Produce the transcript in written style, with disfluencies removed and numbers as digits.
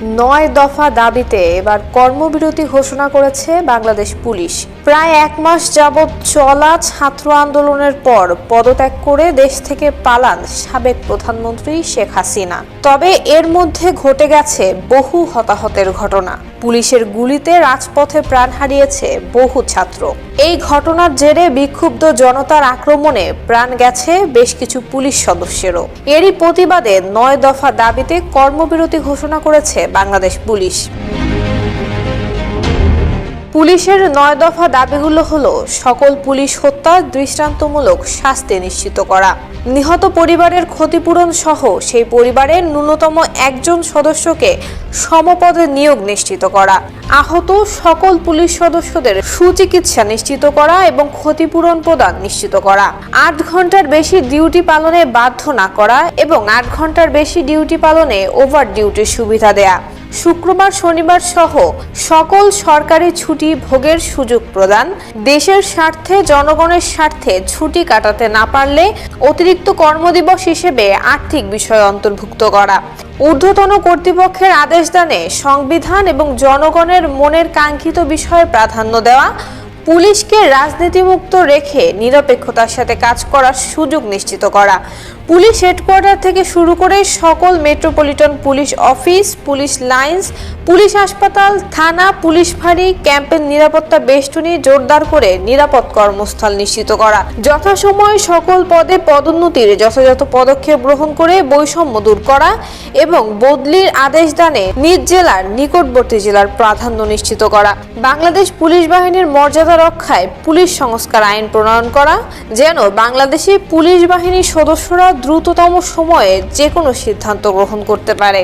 9 দফা দাবিতে এবার কর্মবিরতি ঘোষণা করেছে বাংলাদেশ পুলিশ। প্রায় 1 মাস যাবৎ চলা ছাত্র আন্দোলনের পর পদত্যাগ করে দেশ থেকে পালান সাবেক প্রধানমন্ত্রী শেখ হাসিনা। তবে এর মধ্যে ঘটে গেছে বহু হতাহতের ঘটনা। পুলিশের গুলিতে রাজপথে প্রাণ হারিয়েছে বহু ছাত্র। এই ঘটনার জেরে বিক্ষুব্ধ জনতার আক্রমণে প্রাণ গেছে বেশ কিছু পুলিশ সদস্যেরও। এরই প্রতিবাদে 9 দফা দাবিতে কর্মবিরতি ঘোষণা করেছে বাংলাদেশ পুলিশ। পুলিশের 9 দফা দাবিগুলো হলো: সকল পুলিশ হত্যার দৃষ্টান্তমূলক শাস্তি নিশ্চিত করা, নিহত পরিবারের ক্ষতিপূরণ সহ সেই পরিবারের ন্যূনতম একজন সদস্যকে সমপদে নিয়োগ নিশ্চিত করা, আহত সকল পুলিশ সদস্যদের সুচিকিৎসা নিশ্চিত করা এবং ক্ষতিপূরণ প্রদান নিশ্চিত করা, 8 ঘন্টার বেশি ডিউটি পালনে বাধ্য না করা এবং 8 ঘন্টার বেশি ডিউটি পালনে ওভার ডিউটির সুবিধা দেয়া, শুক্রবার শনিবার সহ সকল সরকারি ছুটি ভোগের সুযোগ প্রদান, দেশের স্বার্থে জনগণের স্বার্থে ছুটি কাটাতে না পারলে অতিরিক্ত কর্মদিবস হিসেবে আর্থিক বিষয় অন্তর্ভুক্ত করা, ঊর্ধ্বতন কর্তৃপক্ষের আদেশ দানে সংবিধান এবং জনগণের মনের কাঙ্ক্ষিত বিষয়ে প্রাধান্য দেওয়া, পুলিশকে রাজনীতিমুক্ত রেখে নিরপেক্ষতার সাথে কাজ করার সুযোগ নিশ্চিত করা, পুলিশ হেডকোয়ার্টার থেকে শুরু করে সকল metropolitan police office, police lines, police হাসপাতাল, থানা, পুলিশ ফাঁড়ি, ক্যাম্পের নিরাপত্তা বেষ্টনী জোরদার করে নিরাপদ কর্মস্থল নিশ্চিত করা, যথাসময়ে সকল পদে পদোন্নতির যথাযথ পদক্ষেপ গ্রহণ করে বৈষম্য দূর করা এবং বদলির আদেশ দানে নিজ জেলার নিকটবর্তী জেলার প্রাধান্য নিশ্চিত করা, বাংলাদেশ পুলিশ বাহিনীর মর্যাদা রক্ষায় পুলিশ সংস্কার আইন প্রণয়ন করা, যেন বাংলাদেশি পুলিশ বাহিনীর সদস্যরা দ্রুততম সময়ে যে কোনো সিদ্ধান্ত গ্রহণ করতে পারে।